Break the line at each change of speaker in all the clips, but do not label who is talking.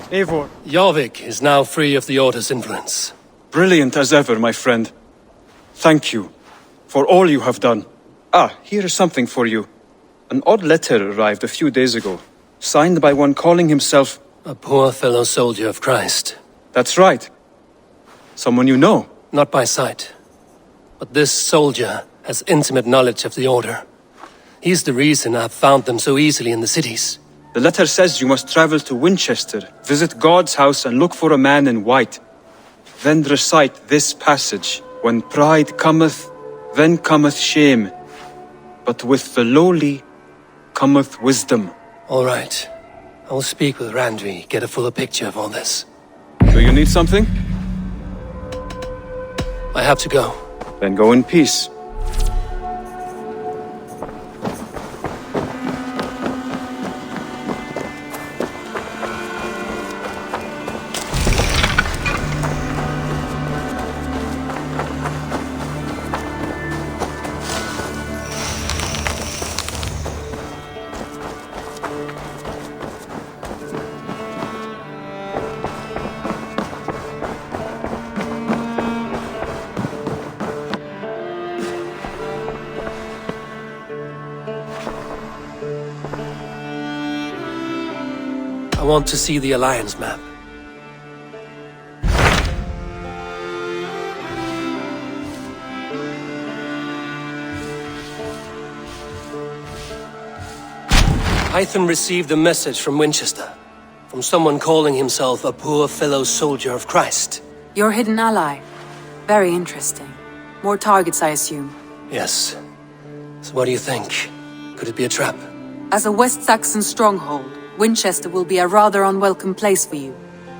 Eivor.
Jorvik is now free of the Order's influence.
Brilliant as ever, my friend. Thank you for all you have done. Ah, here is something for you. An odd letter arrived a few days ago, signed by one calling himself...
A poor fellow soldier of Christ.
That's right. Someone you know.
Not by sight. But this soldier has intimate knowledge of the Order. He's the reason I've found them so easily in the cities.
The letter says you must travel to Wincestre, visit God's house and look for a man in white. Then recite this passage. When pride cometh, then cometh shame. But with the lowly cometh wisdom.
All right. I will speak with Randvi, get a fuller picture of all this.
Do you need something?
I have to go.
Then go in peace.
I want to see the Alliance map. Hytham received a message from Wincestre, from someone calling himself a poor fellow soldier of Christ.
Your hidden ally. Very interesting. More targets, I assume.
Yes. So what do you think? Could it be a trap?
As a West Saxon stronghold, Wincestre will be a rather unwelcome place for you.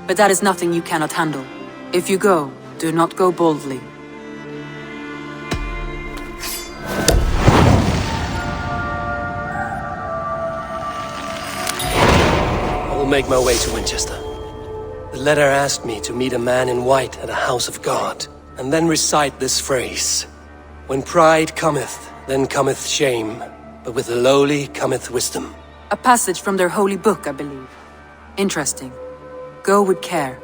But that is nothing you cannot handle. If you go, do not go boldly.
I will make my way to Wincestre. The letter asked me to meet a man in white at a house of God, and then recite this phrase. When pride cometh, then cometh shame, but with the lowly cometh wisdom.
A passage from their holy book, I believe. Interesting. Go with care.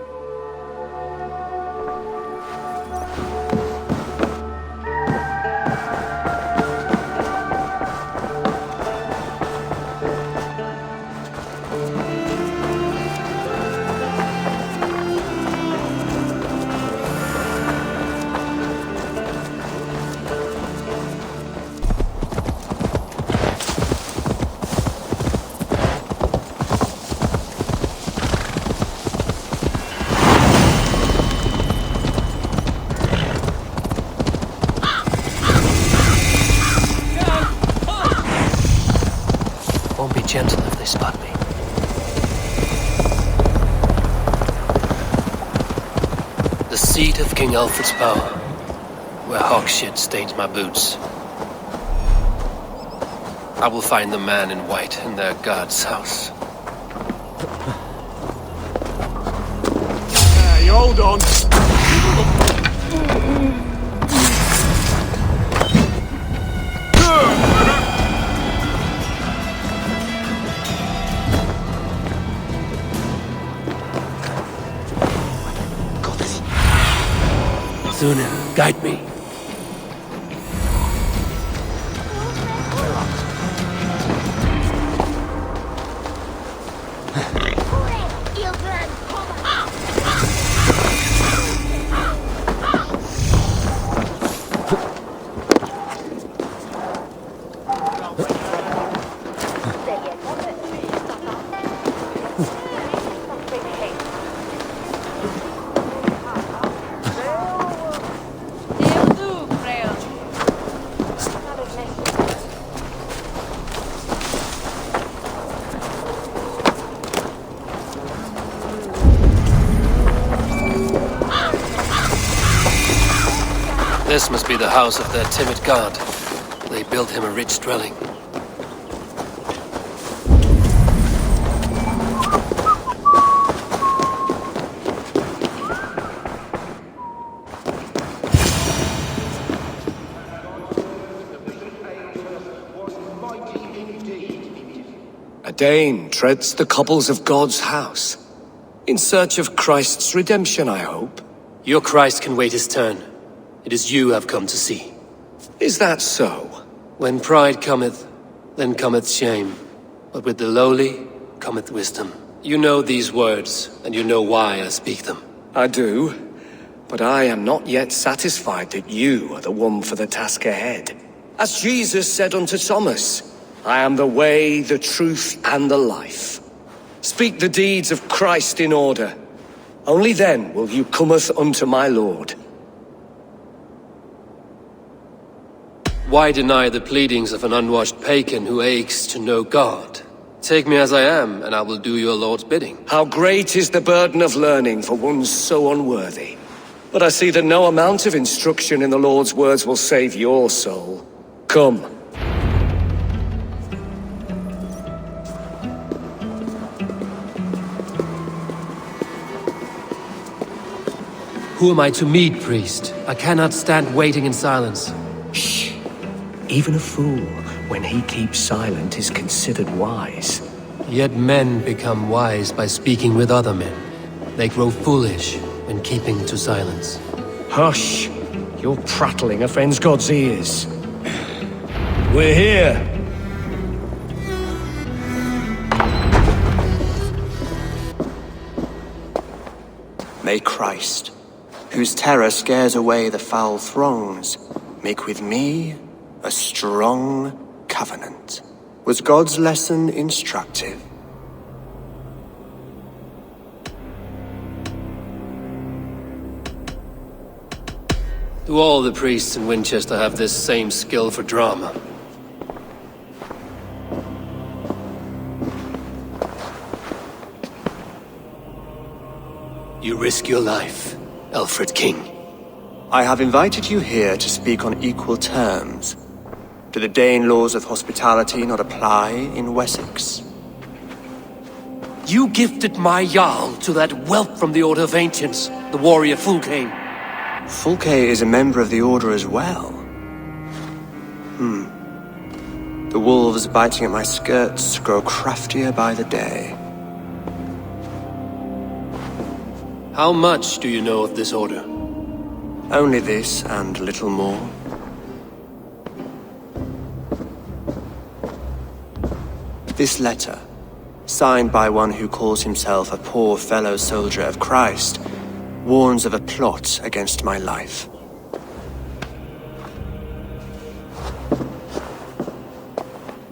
Won't be gentle if they spot me. The seat of King Alfred's power, where hawk shit stains my boots. I will find the man in white in their god's house.
Hey, hold on!
Thunin, guide me. This must be the house of their timid god. They built him a rich dwelling.
A Dane treads the cobbles of God's house.
In search of Christ's redemption, I hope.
Your Christ can wait his turn. It is you I've come to see.
Is that so?
When pride cometh, then cometh shame. But with the lowly cometh wisdom. You know these words, and you know why I speak them.
I do, but I am not yet satisfied that you are the one for the task ahead. As Jesus said unto Thomas, I am the way, the truth, and the life. Speak the deeds of Christ in order. Only then will you cometh unto my Lord.
Why deny the pleadings of an unwashed pagan who aches to know God? Take me as I am, and I will do your Lord's bidding.
How great is the burden of learning for one so unworthy. But I see that no amount of instruction in the Lord's words will save your soul. Come.
Who am I to meet, priest? I cannot stand waiting in silence.
Shh. Even a fool, when he keeps silent, is considered wise.
Yet men become wise by speaking with other men. They grow foolish when keeping to silence.
Hush! Your prattling offends God's ears. We're here!
May Christ, whose terror scares away the foul throngs, make with me a strong covenant. Was God's lesson instructive?
Do all the priests in Winchester have this same skill for drama? You risk your life, Alfred King.
I have invited you here to speak on equal terms. Do the Dane laws of hospitality not apply in Wessex?
You gifted my Jarl to that whelp from the Order of Ancients, the warrior Fulke.
Fulke is a member of the Order as well. The wolves biting at my skirts grow craftier by the day.
How much do you know of this order?
Only this and little more. This letter, signed by one who calls himself a poor fellow soldier of Christ, warns of a plot against my life.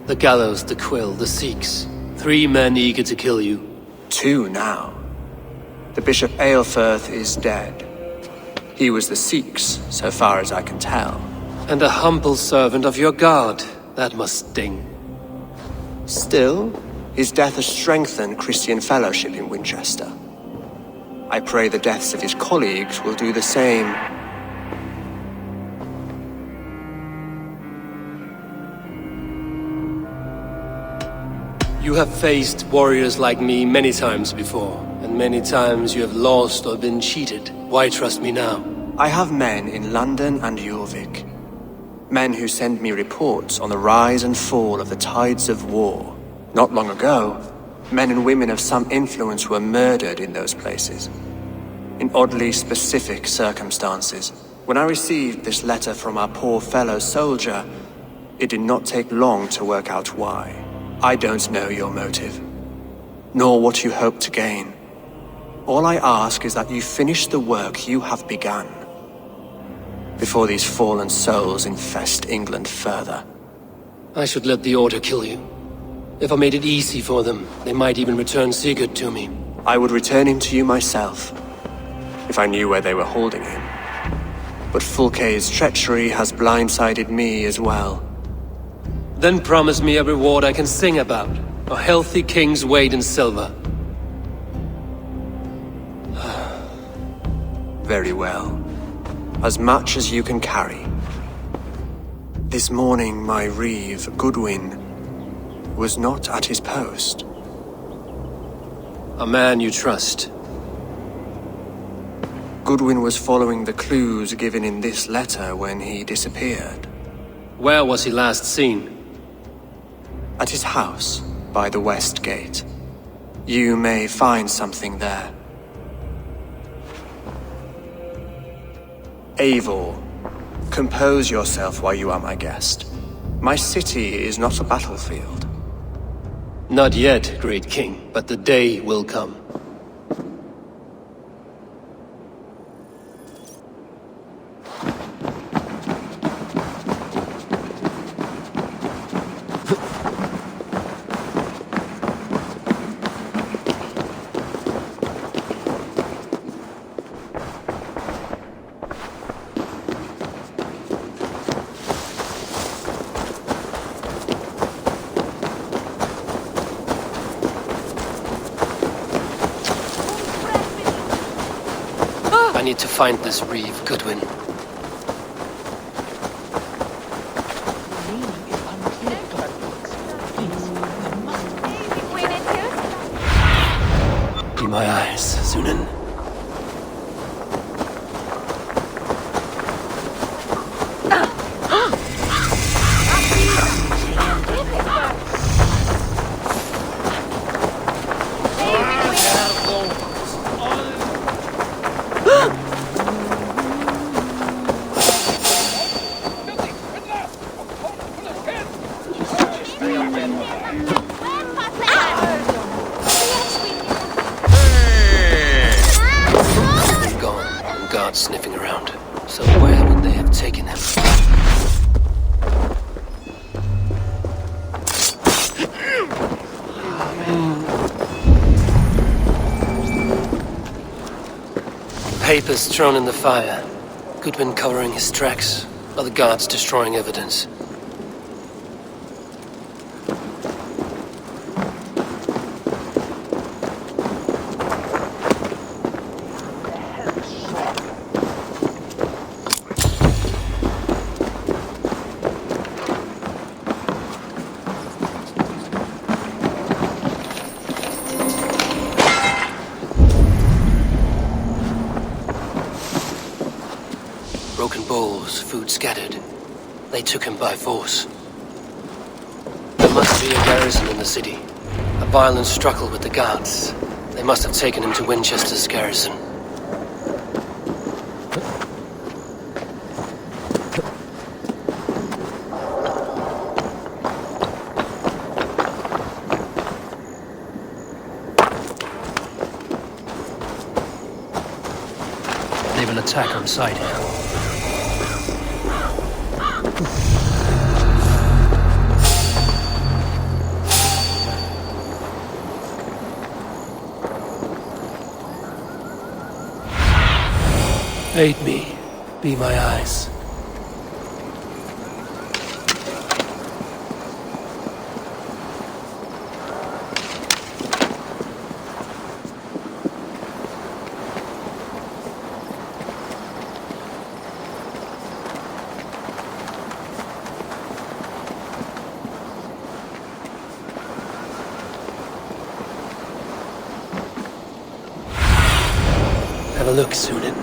The gallows, the quill, the Sikhs. 3 men eager to kill you.
2 now. The Bishop Aelfirth is dead. He was the Sikhs, so far as I can tell.
And a humble servant of your god. That must sting.
Still, his death has strengthened Christian fellowship in Winchester. I pray the deaths of his colleagues will do the same.
You have faced warriors like me many times before, and many times you have lost or been cheated. Why trust me now?
I have men in London and Jorvik. Men who send me reports on the rise and fall of the tides of war. Not long ago, men and women of some influence were murdered in those places. In oddly specific circumstances. When I received this letter from our poor fellow soldier, it did not take long to work out why. I don't know your motive, nor what you hope to gain. All I ask is that you finish the work you have begun, before these fallen souls infest England further.
I should let the Order kill you. If I made it easy for them, they might even return Sigurd to me.
I would return him to you myself, if I knew where they were holding him. But Fulke's treachery has blindsided me as well.
Then promise me a reward I can sing about. A healthy king's weight in silver.
Very well. As much as you can carry. This morning, my reeve, Goodwin, was not at his post.
A man you trust.
Goodwin was following the clues given in this letter when he disappeared.
Where was he last seen?
At his house, by the west gate. You may find something there. Eivor, compose yourself while you are my guest. My city is not a battlefield.
Not yet, great king, but the day will come. I need to find this reeve, Goodwin. Be my eyes, Sunan. Sniffing around. So where would they have taken him? Papers thrown in the fire. Goodwin covering his tracks. Other guards destroying evidence. Broken bowls, food scattered. They took him by force. There must be a garrison in the city. A violent struggle with the guards. They must have taken him to Wincestre's garrison. They will attack on sight here. Aid me. Be my eyes. Have a look, Sunan.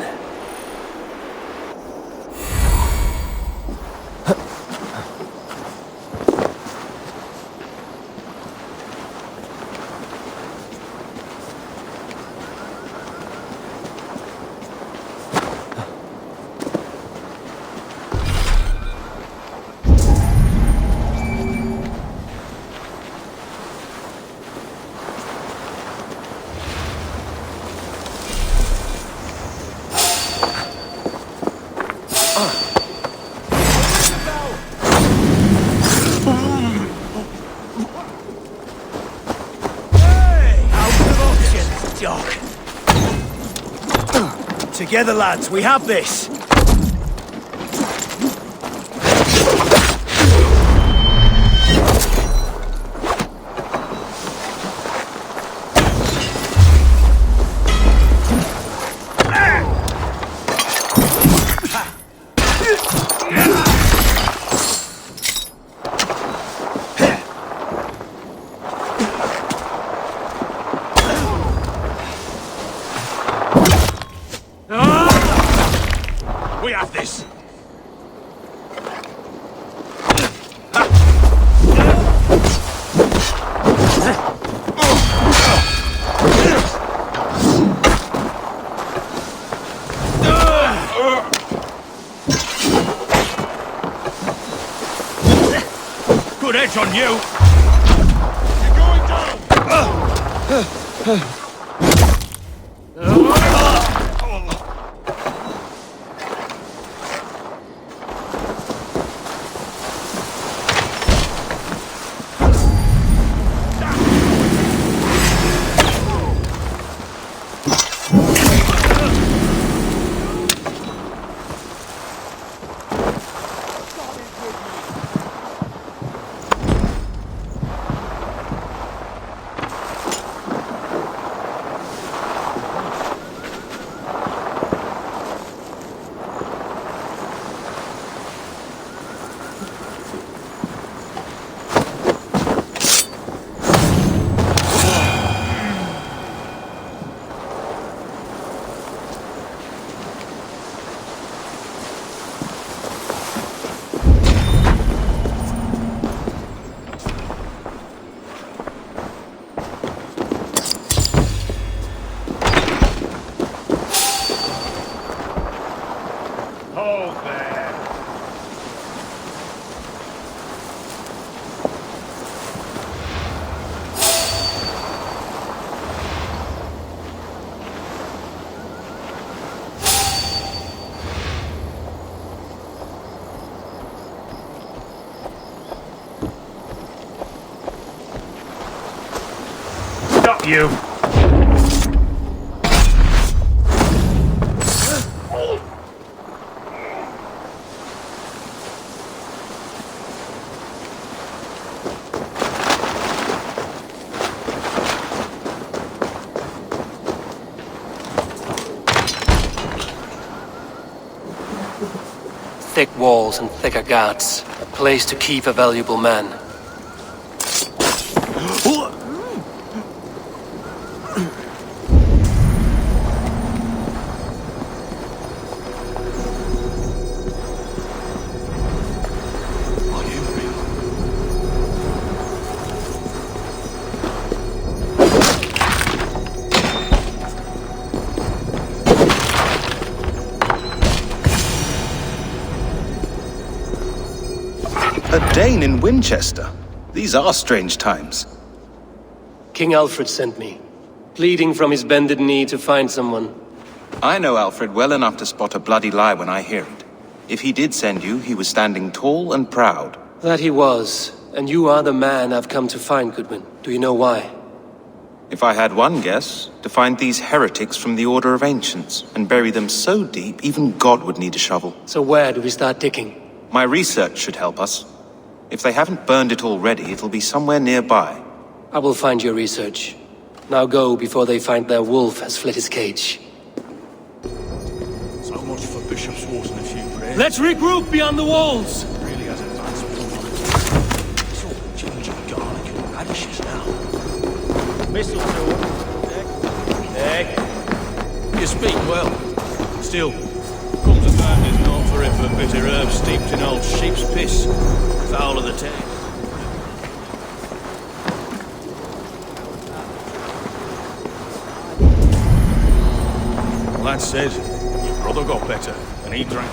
Together, lads, we have this! good edge on you! You're going down! You.
Thick walls and thicker guards. A place to keep a valuable man.
A Dane in Wincestre? These are strange times.
King Alfred sent me, pleading from his bended knee to find someone.
I know Alfred well enough to spot a bloody lie when I hear it. If he did send you, he was standing tall and proud.
That he was, and you are the man I've come to find, Goodman. Do you know why?
If I had one guess, to find these heretics from the Order of Ancients, and bury them so deep, even God would need a shovel.
So where do we start digging?
My research should help us. If they haven't burned it already, it'll be somewhere nearby.
I will find your research. Now go before they find their wolf has fled his cage.
So much for Bishop's Wharton and a few prayers.
Let's regroup beyond the walls!
Really has advanced beyond on. It's all ginger, garlic and radishes now. Mistletoe. You speak well. Still, comes a time is not for it for bitter herbs steeped in old sheep's piss. Foul of the tail. Lad said your brother got better, and he drank.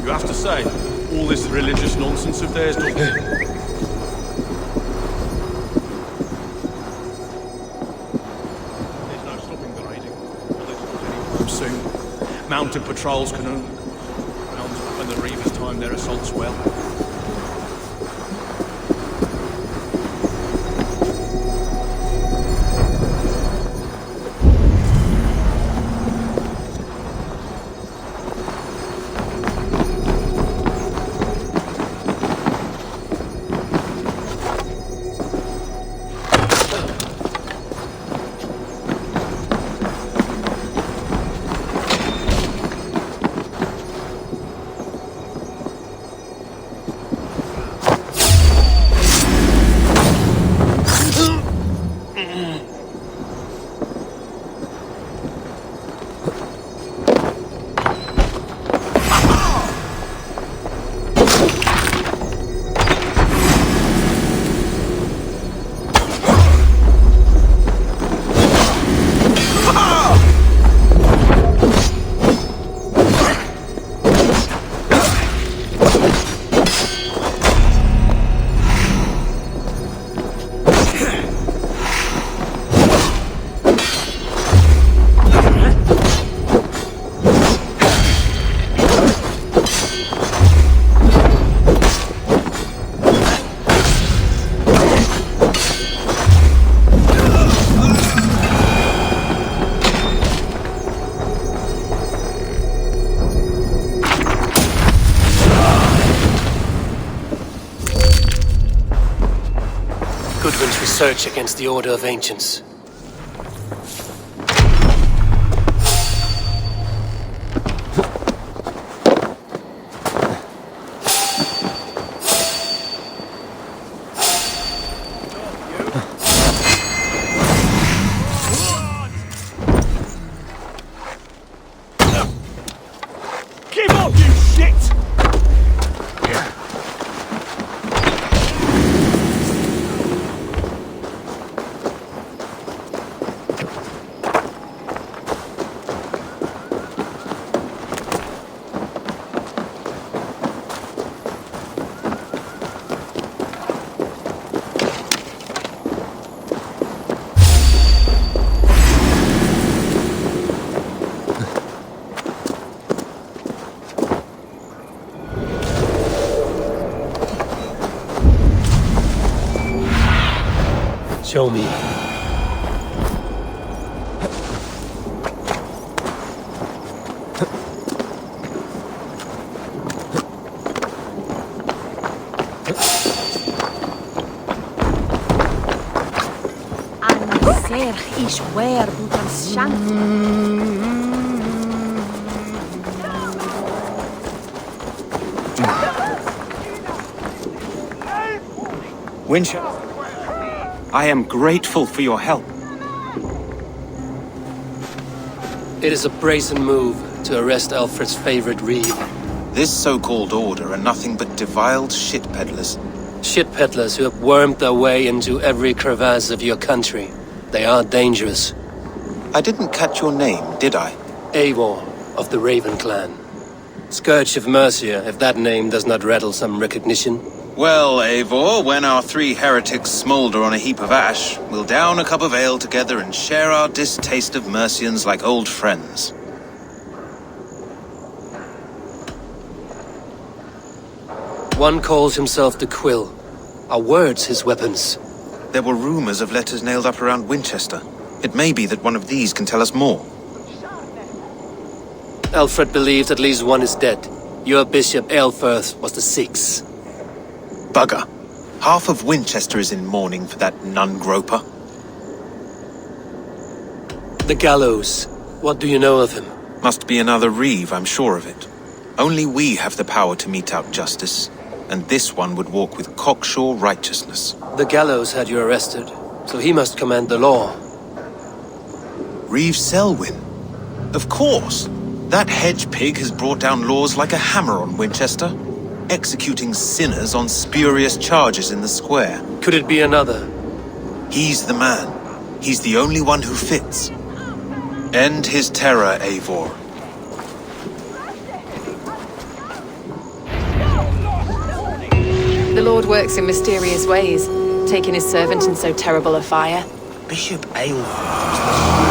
You have to say, all this religious nonsense of theirs doesn't... There's no stopping the raiding. Well, soon. Mounted patrols can only... when the Reavers time their assaults well.
search against the Order of Ancients.
Give up, you shit!
Show me.
Ser ich wer butans shank.
Wincestre, I am grateful for your help.
It is a brazen move to arrest Alfred's favorite reeve.
This so-called order are nothing but defiled shit peddlers.
Shit peddlers who have wormed their way into every crevasse of your country. They are dangerous.
I didn't catch your name, did I?
Eivor of the Raven clan. Scourge of Mercia, if that name does not rattle some recognition.
Well, Eivor, when our three heretics smolder on a heap of ash, we'll down a cup of ale together and share our distaste of Mercians like old friends.
One calls himself the Quill. Are words his weapons?
There were rumors of letters nailed up around Wincestre. It may be that one of these can tell us more.
Alfred believes at least one is dead. Your Bishop Aelfirth was the sixth.
Bugger. Half of Wincestre is in mourning for that nun-groper.
The gallows. What do you know of him?
Must be another reeve, I'm sure of it. Only we have the power to mete out justice, and this one would walk with cocksure righteousness.
The gallows had you arrested, so he must command the law.
Reeve Selwyn? Of course! That hedge pig has brought down laws like a hammer on Wincestre, executing sinners on spurious charges in the square.
Could it be another?
He's the man. He's the only one who fits. End his terror, Eivor.
The Lord works in mysterious ways, taking his servant in so terrible a fire.
Bishop Aelfirth.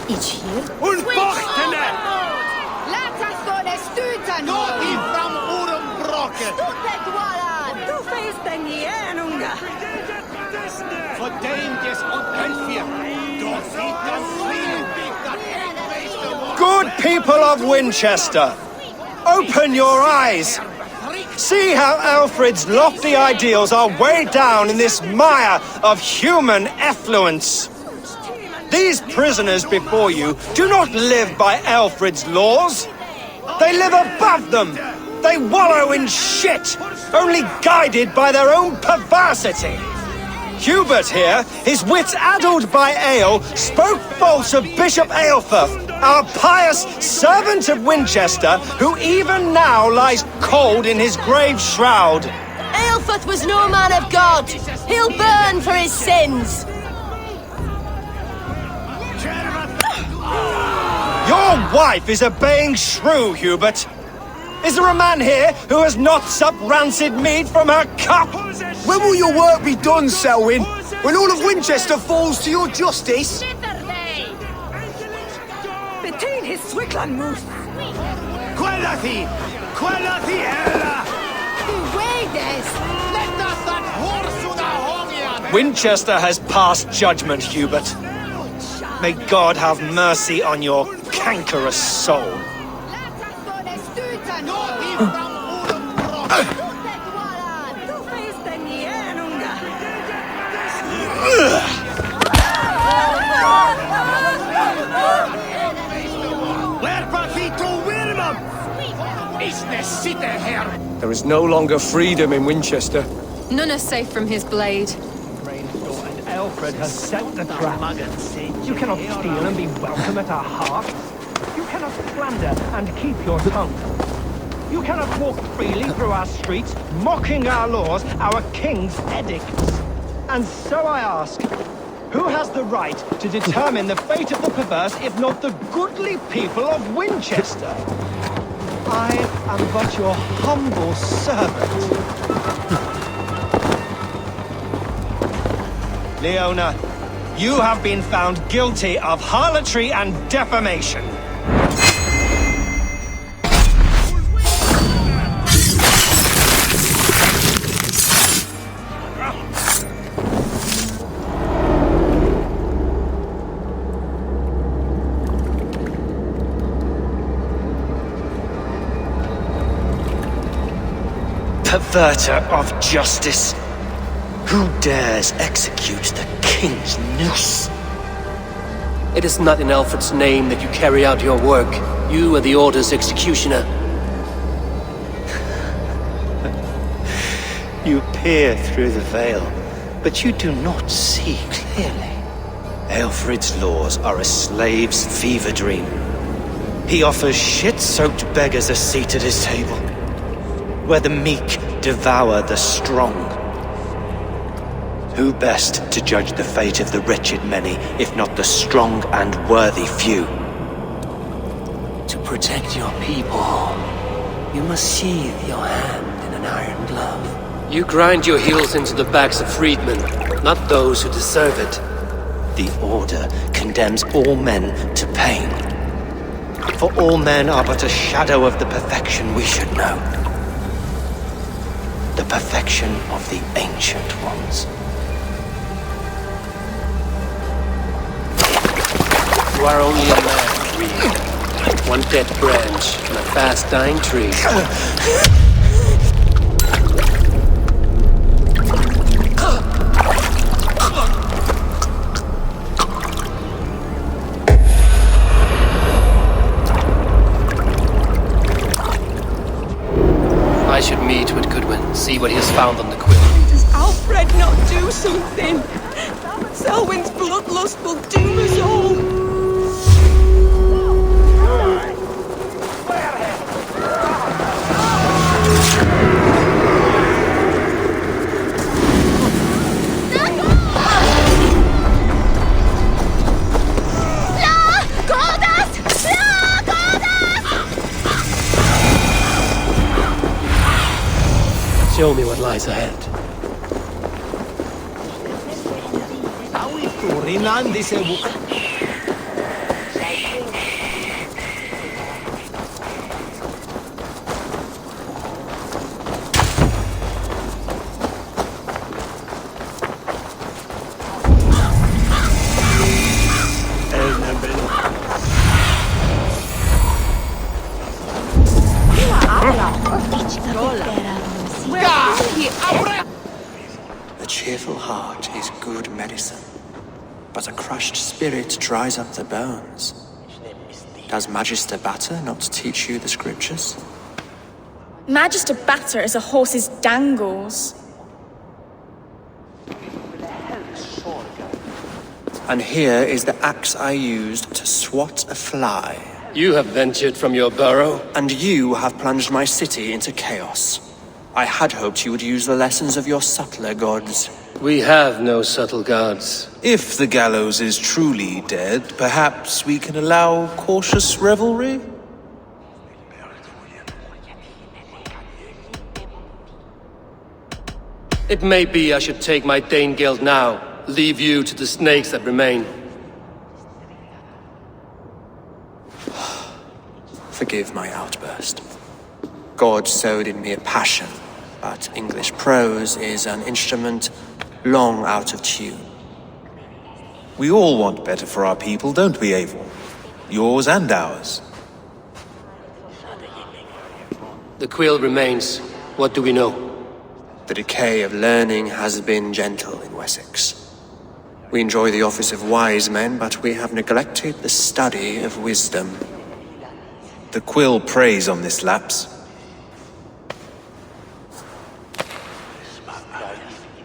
Ich hier?
Und Bochtene!
Laat us go de stutan!
Not in from Urenbrocken!
Du feest den Jänunga!
Verdenkt und Elfir! Dort sieht das Frieden, that
Good people of Wincestre, open your eyes. See how Alfred's lofty ideals are weighed down in this mire of human effluence. These prisoners before you do not live by Alfred's laws. They live above them. They wallow in shit, only guided by their own perversity. Hubert here, his wits addled by ale, spoke false of Bishop Aelfirth, our pious servant of Wincestre, who even now lies cold in his grave shroud.
Aelfirth was no man of God. He'll burn for his sins.
Your wife is obeying shrew, Hubert. Is there a man here who has not supped rancid mead from her cup?
When will your work be done, Selwyn? When all of Wincestre falls to your justice?
Between his Swickland moose.
Quella thi! Ella!
Wait this! Let
Winchester has passed judgment, Hubert. May God have mercy on your cankerous soul.
There is no longer freedom in Winchester.
None are safe from his blade.
And Alfred has set the trap. You cannot steal and be welcome at our hearth. You cannot slander and keep your tongue. You cannot walk freely through our streets, mocking our laws, our king's edicts. And so I ask, who has the right to determine the fate of the perverse if not the goodly people of Winchester? I am but your humble servant.
Leona, you have been found guilty of harlotry and defamation.
Perverter of justice! Who dares execute the king's noose?
It is not in Alfred's name that you carry out your work. You are the Order's executioner.
You peer through the veil, but you do not see clearly. Alfred's laws are a slave's fever dream. He offers shit-soaked beggars a seat at his table, where the meek devour the strong. Who best to judge the fate of the wretched many, if not the strong and worthy few?
To protect your people, you must sheathe your hand in an iron glove. You grind your heels into the backs of freedmen, not those who deserve it.
The Order condemns all men to pain. For all men are but a shadow of the perfection we should know. The perfection of the Ancient Ones.
You are only a man, Reed. One dead branch on a fast-dying tree. I should meet with Goodwin, see what he has found on the quill.
Does Alfred not do something? Selwyn's bloodlust will doom us all.
Show me what lies ahead.
A cheerful heart is good medicine, but a crushed spirit dries up the bones. Does Magister Batter not teach you the scriptures?
Magister Batter is a horse's dangles.
And here is the axe I used to swat a fly.
You have ventured from your burrow.
And you have plunged my city into chaos. I had hoped you would use the lessons of your subtler gods.
We have no subtle gods.
If the gallows is truly dead, perhaps we can allow cautious revelry?
It may be I should take my Danegeld now, leave you to the snakes that remain.
Forgive my outburst. God sowed in me a passion, but English prose is an instrument long out of tune.
We all want better for our people, don't we, Eivor? Yours and ours.
The quill remains. What do we know?
The decay of learning has been gentle in Wessex. We enjoy the office of wise men, but we have neglected the study of wisdom.
The quill preys on this lapse.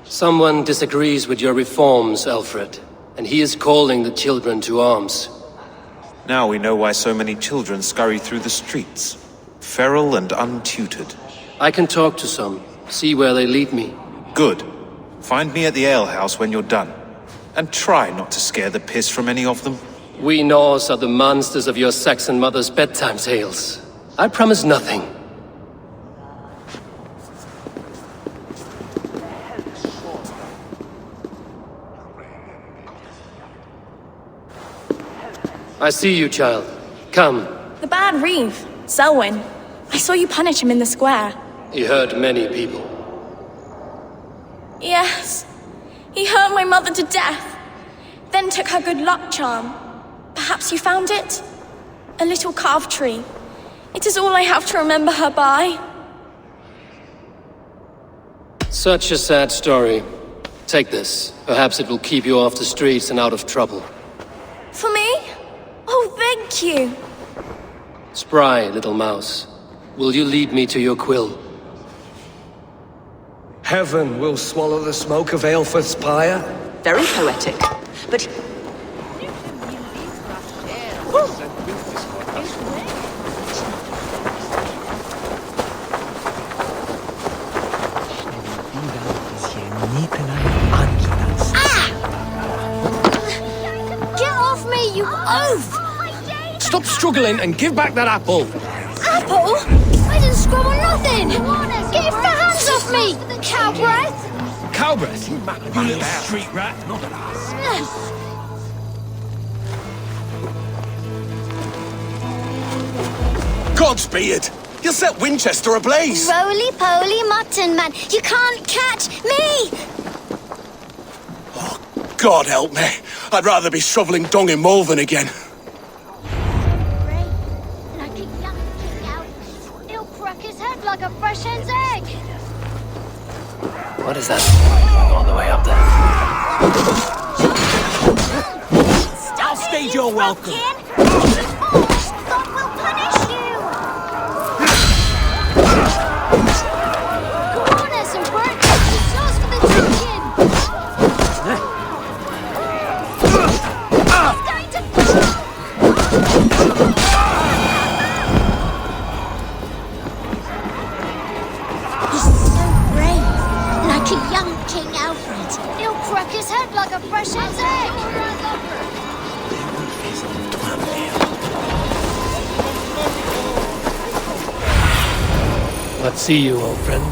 Someone disagrees with your reforms, Alfred, and he is calling the children to arms.
Now we know why so many children scurry through the streets, feral and untutored.
I can talk to some, see where they lead me.
Good. Find me at the alehouse when you're done. And try not to scare the piss from any of them.
We Norse are the monsters of your Saxon mother's bedtime tales. I promise nothing. I see you, child. Come.
The bad Reeve, Selwyn. I saw you punish him in the square.
He hurt many people.
Yes. He hurt my mother to death. Then took her good luck charm. Perhaps you found it? A little carved tree. It is all I have to remember her by.
Such a sad story. Take this. Perhaps it will keep you off the streets and out of trouble.
For me? Oh, thank you.
Spry, little mouse. Will you lead me to your quill?
Heaven will swallow the smoke of Aelfred's pyre.
Very poetic. But...
Get off me, you oaf!
Stop struggling and give back that apple!
Apple? I didn't scrub on nothing! Get your hands off me, cow breath!
Cow breath? You little street rat, not an ass.
Godspeed! You'll set Winchester ablaze!
Roly-poly mutton man, you can't catch me!
Oh, God help me. I'd rather be shoveling dung in Malvern again.
He'll crack his head like a fresh hen's egg!
What is that all the way up there?
I'll stage your welcome.
God will punish you! Go on, Essenbert! It's yours for the taking! He's going to He's so brave, like a young King Alfred. He'll crack his head like a fresh hen's egg!
Let's see you, old friend.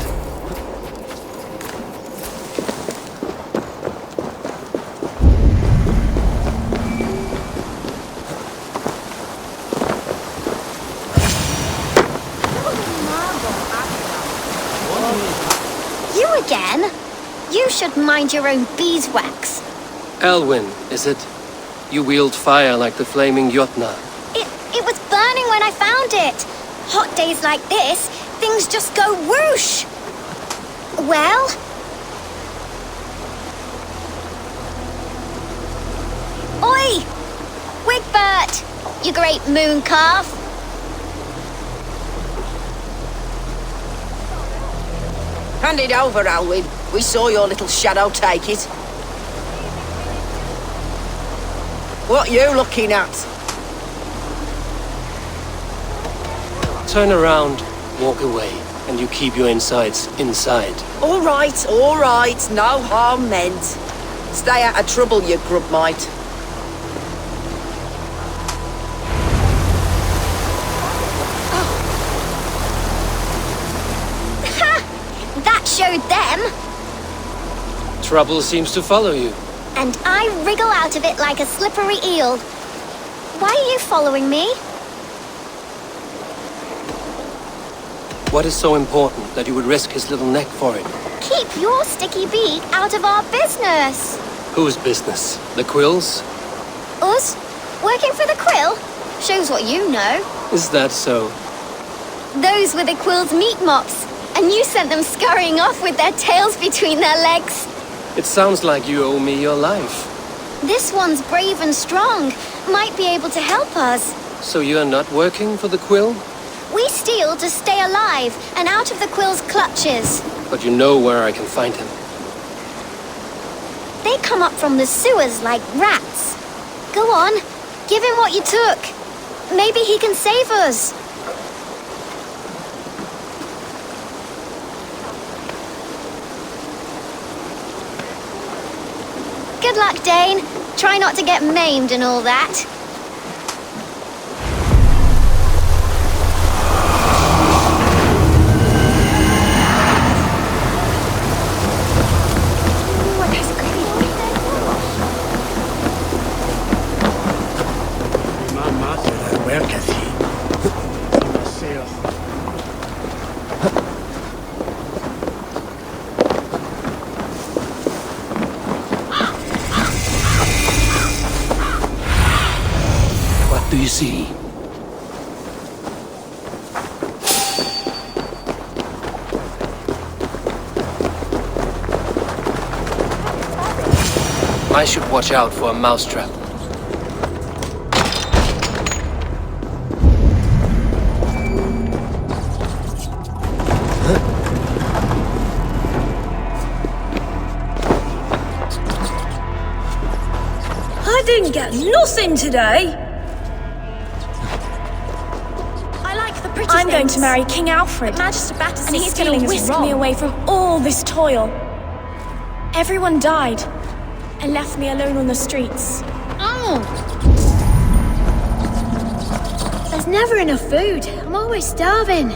You again? You should mind your own beeswax.
Elwyn, is it? You wield fire like the flaming Jotnar.
It was burning when I found it. Hot days like this, things just go whoosh. Well? Oi! Wigbert! You great moon calf!
Hand it over, Alwyn. We saw your little shadow take it. What you looking at?
Turn around, walk away, and you keep your insides inside.
All right, no harm meant. Stay out of trouble, you grub mite.
That showed them!
Trouble seems to follow you.
And I wriggle out of it like a slippery eel. Why are you following me?
What is so important that you would risk his little neck for it?
Keep your sticky beak out of our business.
Whose business? The Quill's?
Us? Working for the Quill? Shows what you know.
Is that so?
Those were the Quill's meat mops, and you sent them scurrying off with their tails between their legs.
It sounds like you owe me your life.
This one's brave and strong. Might be able to help us.
So you are not working for the Quill?
We steal to stay alive and out of the Quill's clutches.
But you know where I can find him.
They come up from the sewers like rats. Go on, give him what you took. Maybe he can save us. Good luck, Dane. Try not to get maimed and all that.
What do you see? I should watch out for a mousetrap.
I didn't get nothing today. I'm going to marry King Alfred, and he's going to whisk me away from all this toil. Everyone died, and left me alone on the streets.
Oh! There's never enough food. I'm always starving.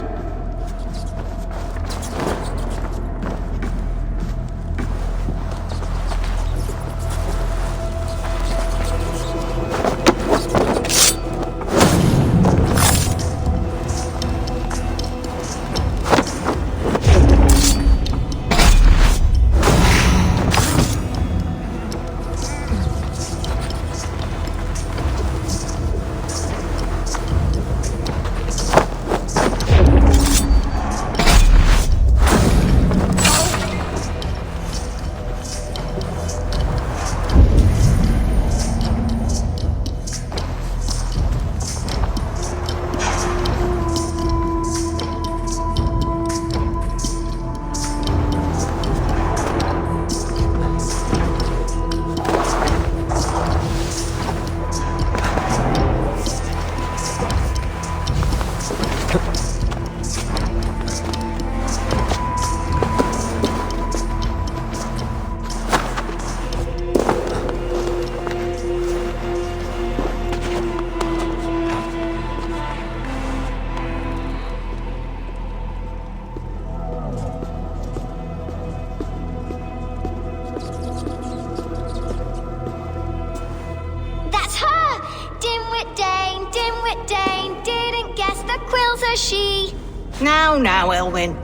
She.
Now, Elwyn.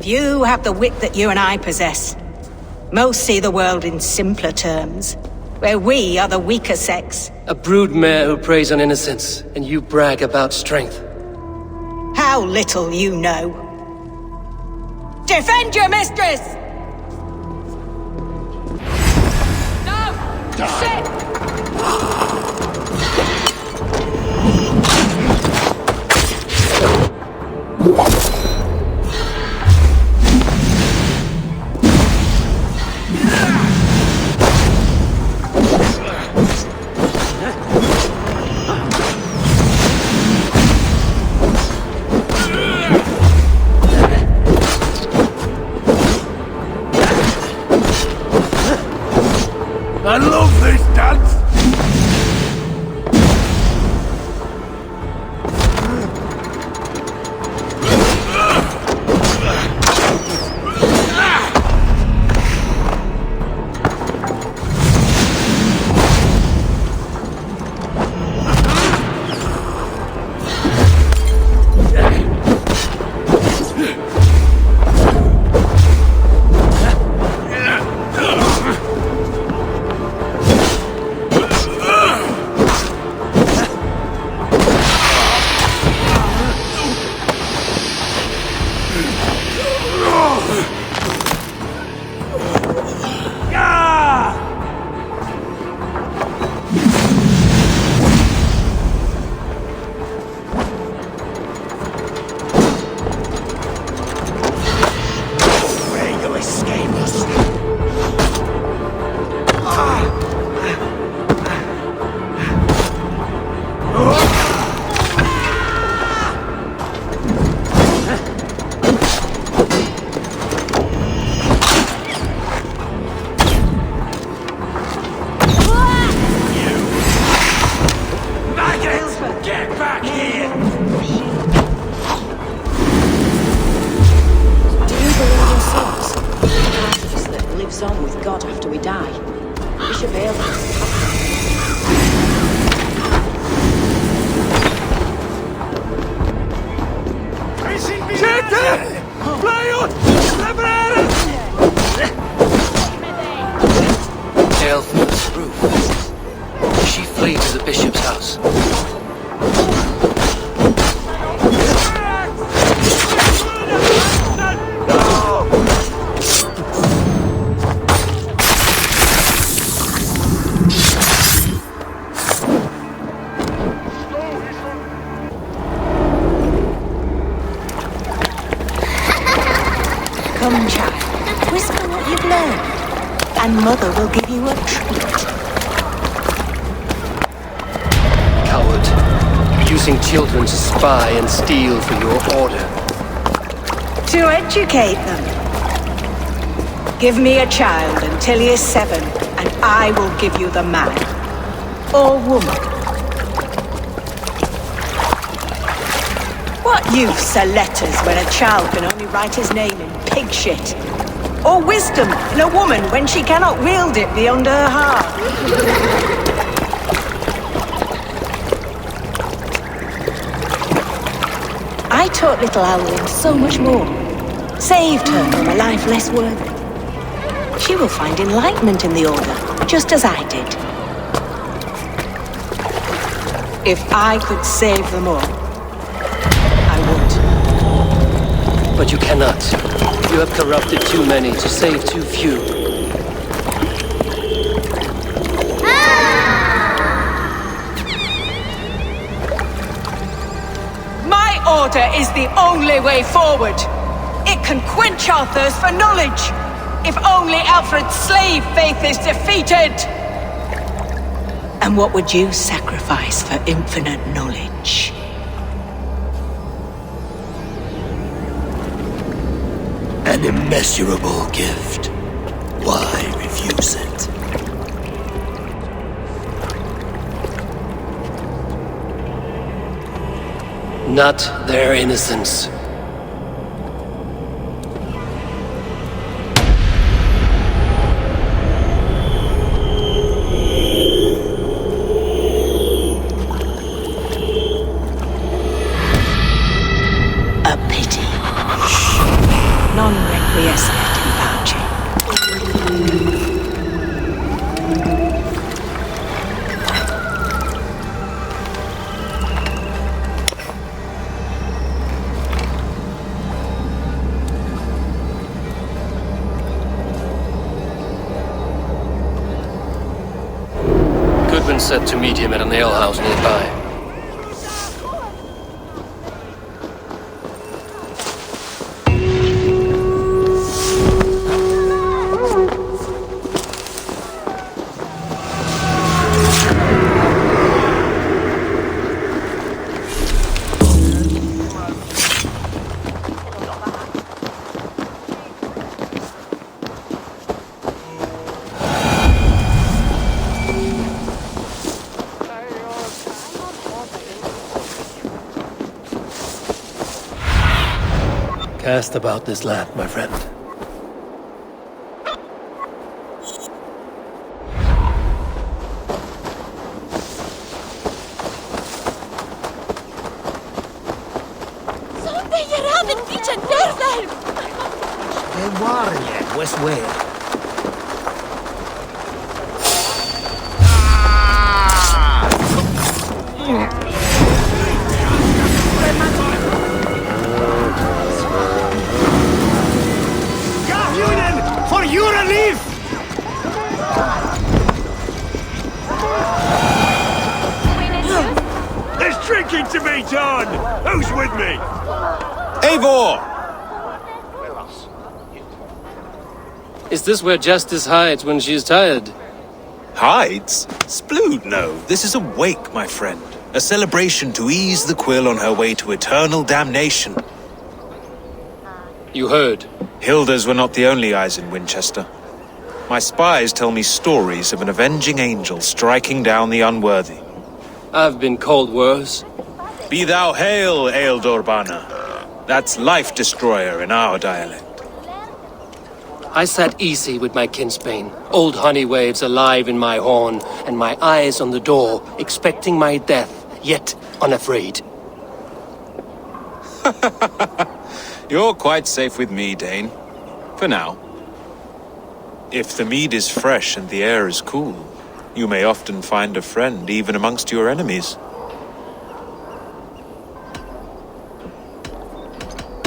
Few have the wit that you and I possess. Most see the world in simpler terms, where we are the weaker sex.
A broodmare who preys on innocence, and you brag about strength.
How little you know. Defend your mistress!
No! Sit!
I love this dance!
lives on with God after we die. Bishop Aelfred's
Aelfred's roof. She flee to the bishop's house.
Come, child. Whisper what you've learned, and Mother will give you a treat.
Coward. Using children to spy and steal for your order.
To educate them. Give me a child until he is 7, and I will give you the man. Or woman. What use are letters when a child can only write his name in pig shit? Or wisdom in a woman when she cannot wield it beyond her heart? I taught little Alwyn so much more. Saved her from a life less worthy. She will find enlightenment in the Order, just as I did. If I could save them all, I would.
But you cannot. You have corrupted too many to save too few.
My order is the only way forward. It can quench our thirst for knowledge. If only Alfred's slave faith is defeated. And what would you sacrifice for infinite knowledge?
An immeasurable gift. Why refuse it? Not their innocence.
A pity. Non requiescat in pace.
Goodwin said to meet him at an alehouse nearby. Cast about this land, my friend.
For your relief!
There's drinking to be done! Who's with me?
Eivor!
Is this where Justice hides when she's tired?
Hides? Splood, no. This is a wake, my friend. A celebration to ease the quill on her way to eternal damnation.
You heard.
Hilda's were not the only eyes in Winchester. My spies tell me stories of an avenging angel striking down the unworthy.
I've been called worse.
Be thou hail, Ealdor Bana. That's Life Destroyer in our dialect.
I sat easy with my kinsbane, old honey waves alive in my horn, and my eyes on the door, expecting my death, yet unafraid.
You're quite safe with me, Dane. For now. If the mead is fresh and the air is cool, you may often find a friend even amongst your enemies.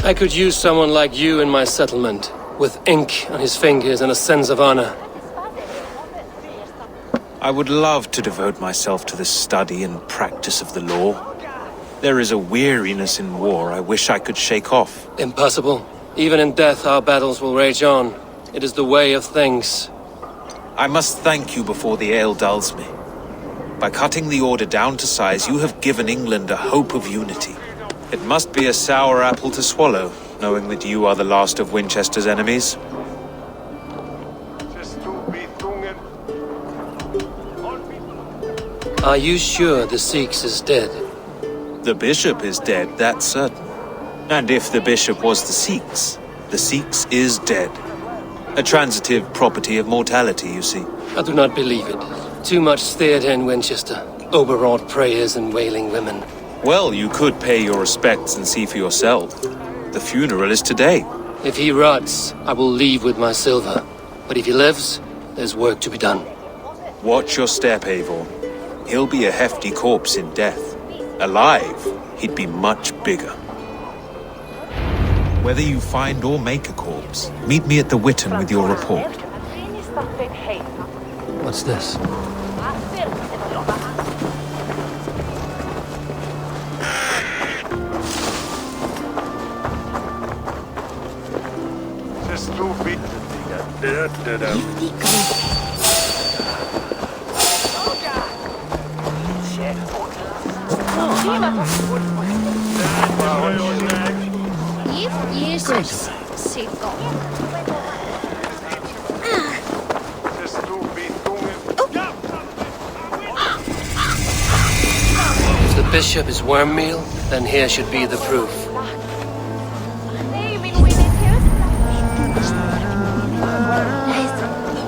I could use someone like you in my settlement, with ink on his fingers and a sense of honor.
I would love to devote myself to the study and practice of the law. There is a weariness in war I wish I could shake off.
Impossible. Even in death, our battles will rage on. It is the way of things.
I must thank you before the ale dulls me. By cutting the order down to size, you have given England a hope of unity. It must be a sour apple to swallow, knowing that you are the last of Winchester's enemies.
Are you sure the Sikhs is dead?
The bishop is dead, that's certain. And if the bishop was the Sikhs is dead. A transitive property of mortality, you see.
I do not believe it. Too much theatre in Winchester. Overwrought prayers and wailing women.
Well, you could pay your respects and see for yourself. The funeral is today.
If he rots, I will leave with my silver. But if he lives, there's work to be done.
Watch your step, Eivor. He'll be a hefty corpse in death. Alive, he'd be much bigger. Whether you find or make a corpse, meet me at the Witten with your report.
What's this? If the bishop is worm meal, then here should be the proof.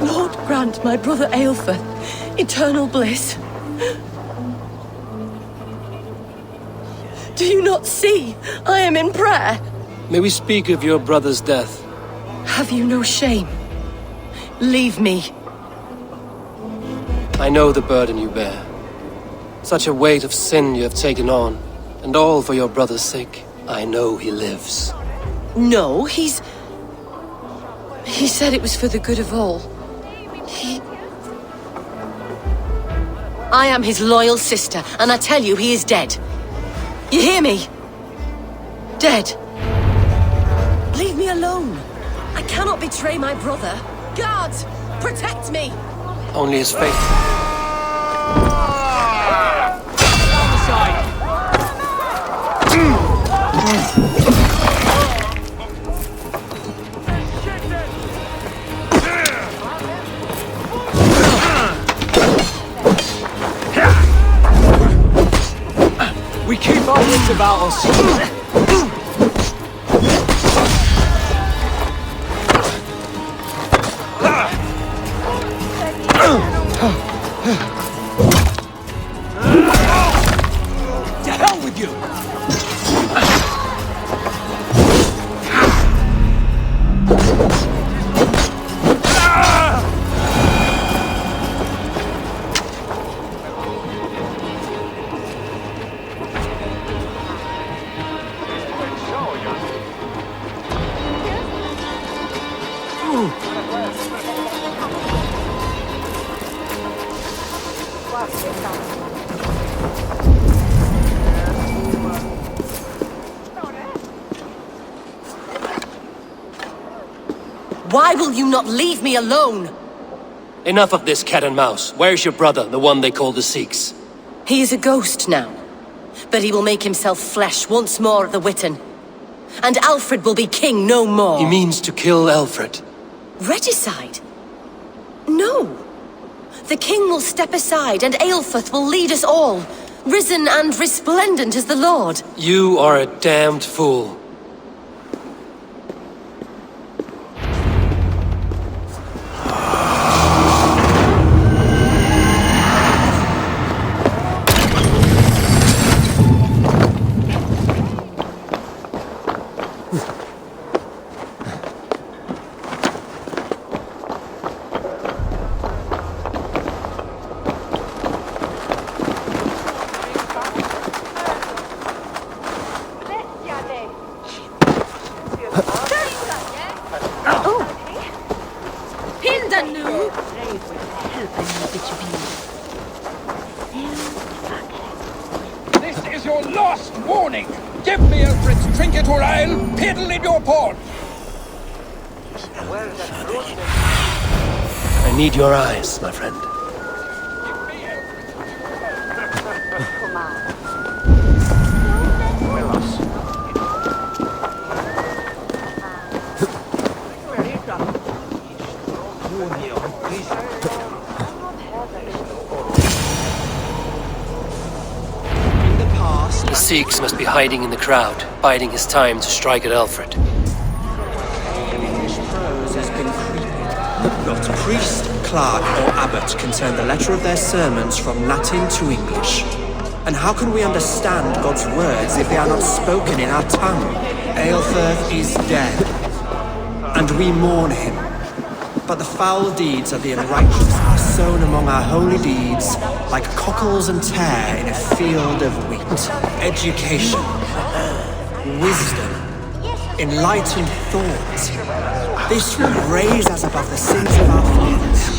Lord grant my brother Aelfred eternal bliss. Do you not see? I am in prayer.
May we speak of your brother's death?
Have you no shame? Leave me.
I know the burden you bear. Such a weight of sin you have taken on, and all for your brother's sake. I know he lives.
No, He said it was for the good of all. I am his loyal sister, and I tell you he is dead. You hear me? Dead. Leave me alone. I cannot betray my brother. Guards, protect me!
Only his faith.
We keep our wits about us. To hell with you!
Why will you not leave me alone?
Enough of this cat and mouse. Where's your brother, the one they call the Sikhs?
He is a ghost now, but he will make himself flesh once more at the Witten. And Alfred will be king no more.
He means to kill Alfred.
Regicide? No. The king will step aside and Aelfred will lead us all, risen and resplendent as the Lord.
You are a damned fool.
trinket or ale, piddle in your port!
I need your eyes, my friend. The Sikhs must be hiding in the crowd, biding his time to strike at Alfred.
Not priest, clerk, or abbot can turn the letter of their sermons from Latin to English. And how can we understand God's words if they are not spoken in our tongue? Aelfirth is dead, and we mourn him. But the foul deeds of the unrighteous are sown among our holy deeds, like cockles and tare in a field of wheat. Education, wisdom, enlightened thought. This will raise us above the sins of our fathers.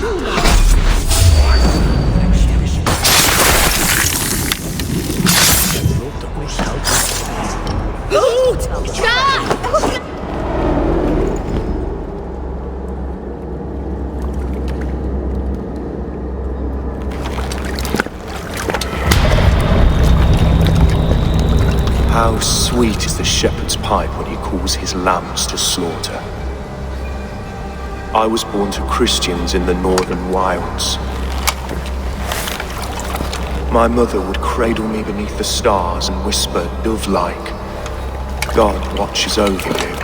How sweet is the shepherd's pipe when he calls his lambs to slaughter. I was born to Christians in the northern wilds. My mother would cradle me beneath the stars and whisper, dove-like, God watches over you.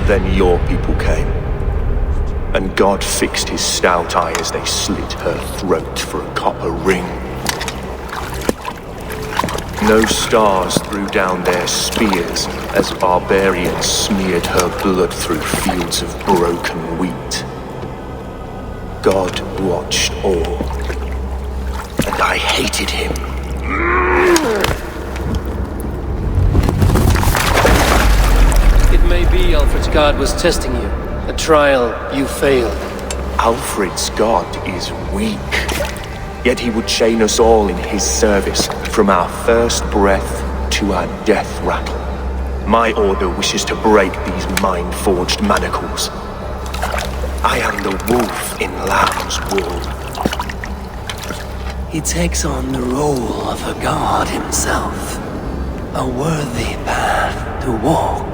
Then your people came, and God fixed his stout eye as they slit her throat for a copper ring. No stars threw down their spears as barbarians smeared her blood through fields of broken wheat. God watched all, and I hated him.
It may be Alfred's God was testing you. A trial you failed.
Alfred's God is weak. Yet he would chain us all in his service, from our first breath to our death rattle. My order wishes to break these mind-forged manacles. I am the wolf in lamb's wool.
He takes on the role of a god himself. A worthy path to walk.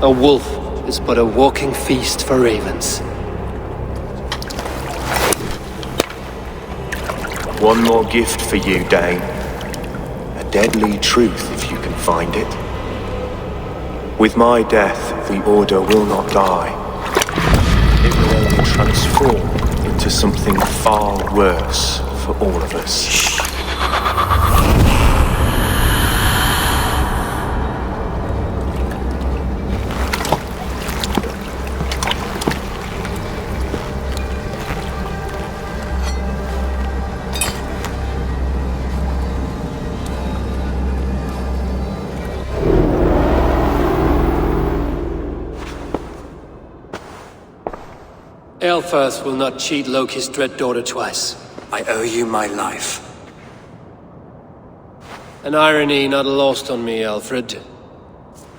A wolf is but a walking feast for ravens.
One more gift for you, Dane. A deadly truth, if you can find it. With my death, the Order will not die. It will only transform into something far worse for all of us.
Aelfirth will not cheat Loki's dread daughter twice.
I owe you my life.
An irony not lost on me, Alfred.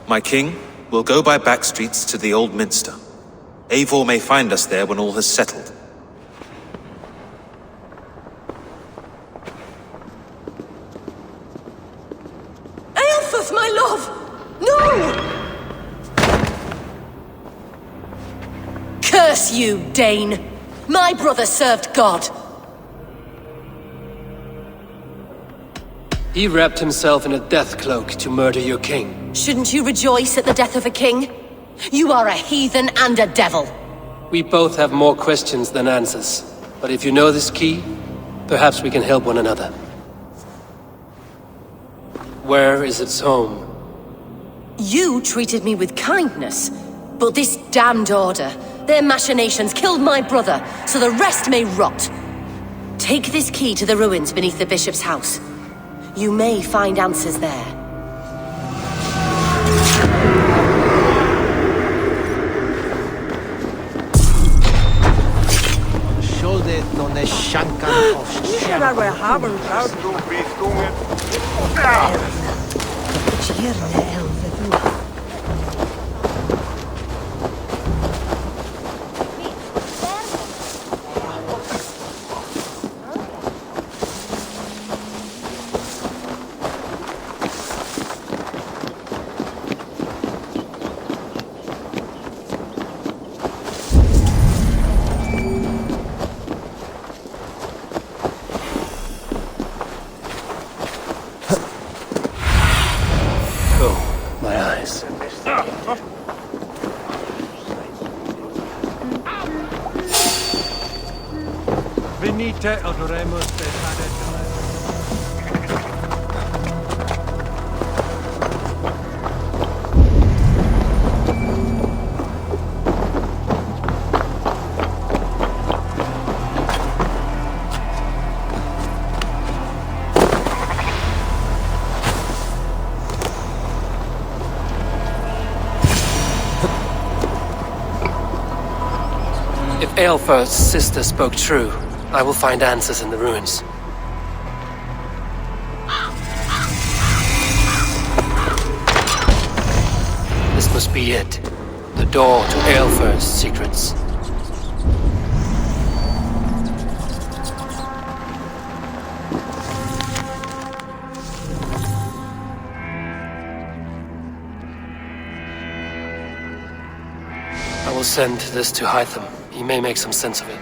My king, we'll go by back streets to the Old Minster. Eivor may find us there when all has settled.
Aelfirth, my love! No! Curse you, Dane! My brother served God!
He wrapped himself in a death cloak to murder your king.
Shouldn't you rejoice at the death of a king? You are a heathen and a devil!
We both have more questions than answers. But if you know this key, perhaps we can help one another. Where is its home?
You treated me with kindness, but this damned Order, their machinations killed my brother, so the rest may rot. Take this key to the ruins beneath the bishop's house. You may find answers there.
on the shankan of
Där var jag haven proud.
My eyes.
Venite adoremus de
If Aelfir's sister spoke true, I will find answers in the ruins. This must be it. The door to Aelfir's secrets. I will send this to Hytham. He may make some sense of it.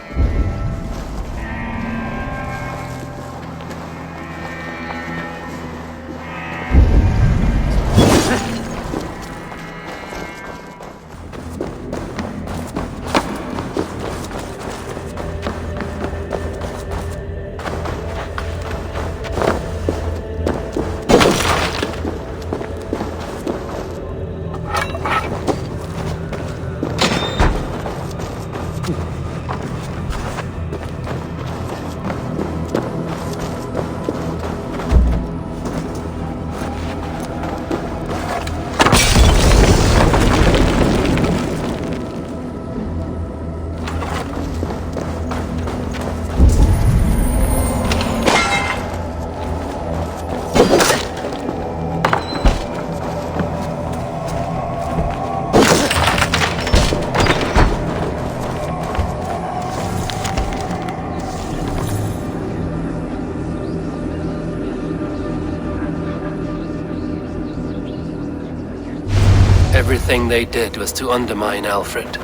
Everything they did was to undermine Alfred.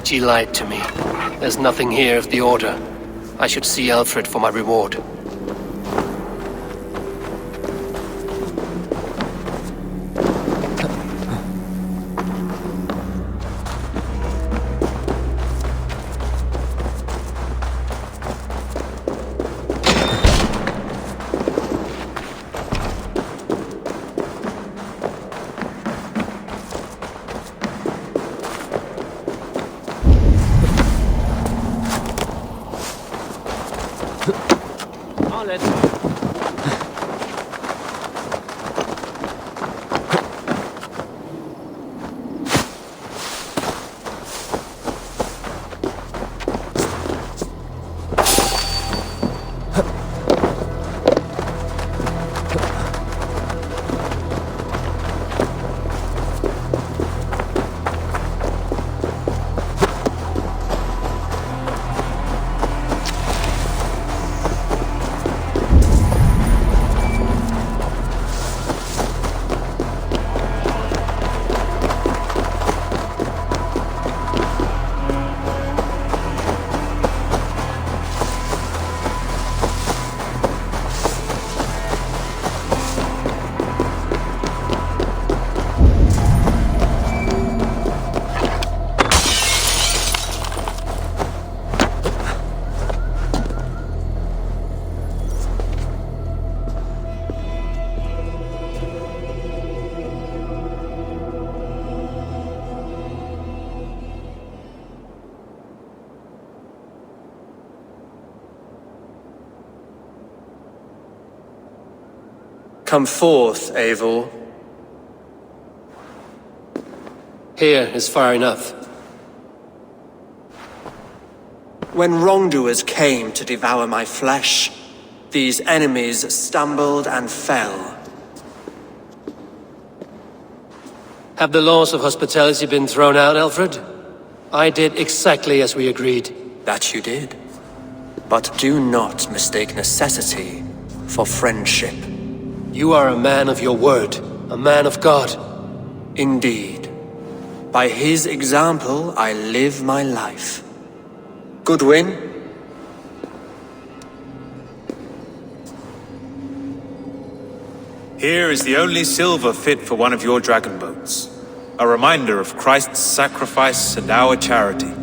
She lied to me. There's nothing here of the Order. I should see Alfred for my reward.
Come forth, Eivor.
Here is far enough.
When wrongdoers came to devour my flesh, these enemies stumbled and fell.
Have the laws of hospitality been thrown out, Alfred? I did exactly as we agreed.
That you did. But do not mistake necessity for friendship.
You are a man of your word, a man of God.
Indeed. By his example, I live my life. Goodwin?
Here is the only silver fit for one of your dragon boats. A reminder of Christ's sacrifice and our charity.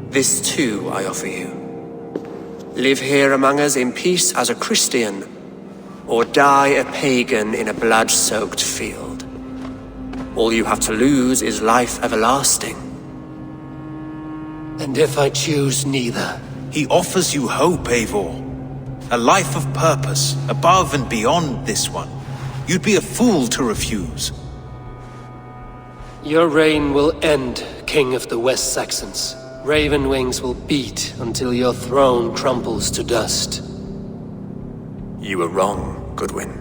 This too I offer you. Live here among us in peace as a Christian, or die a pagan in a blood-soaked field. All you have to lose is life everlasting.
And if I choose neither?
He offers you hope, Eivor. A life of purpose, above and beyond this one. You'd be a fool to refuse.
Your reign will end, King of the West Saxons. Raven wings will beat until your throne crumbles to dust.
You were wrong, Goodwin.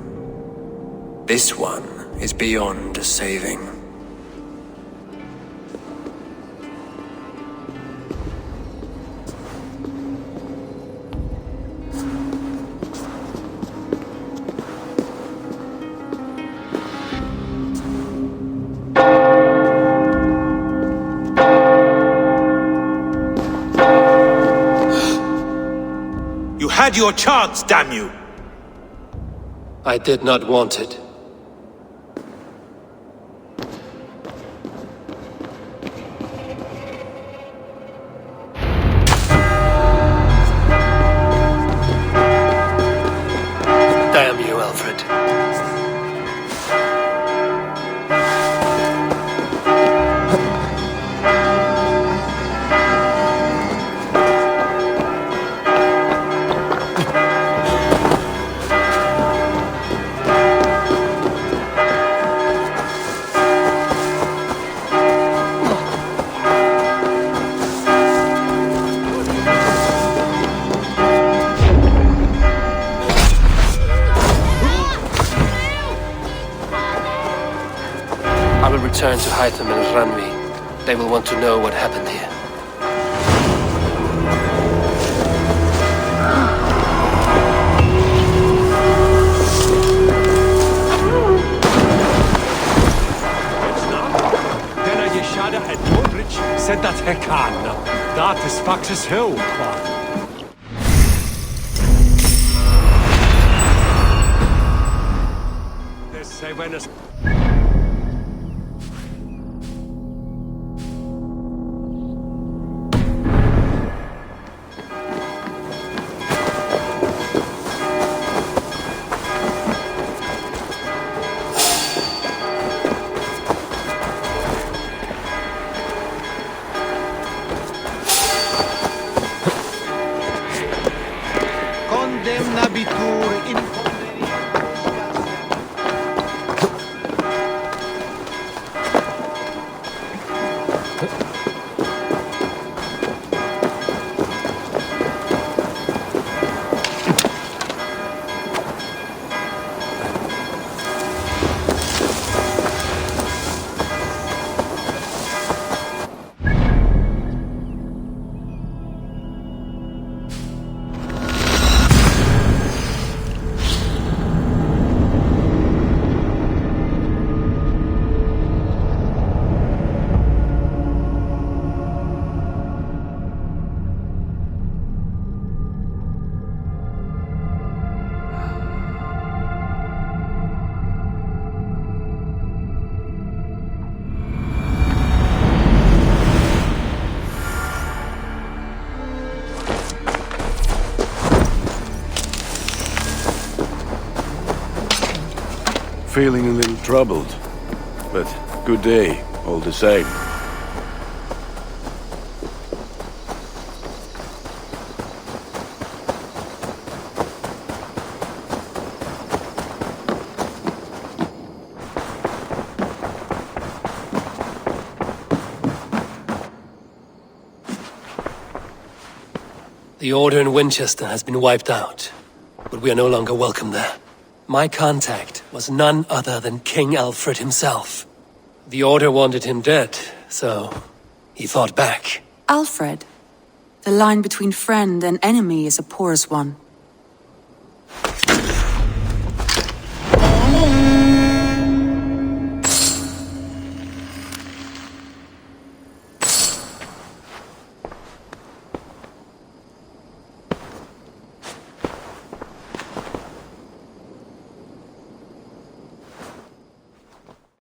This one is beyond saving.
You had your chance, damn you!
I did not want it. Damn you, Alfred. I will return to Hytham and Ranvi. They will want to know what happened here.
Denna Yeshada had Modric said that he can. That is Fax's hill. They say when it's...
Feeling a little troubled, but good day, all the same.
The Order in Winchester has been wiped out, but we are no longer welcome there. My contact was none other than King Alfred himself. The Order wanted him dead, so he fought back.
Alfred? The line between friend and enemy is a porous one.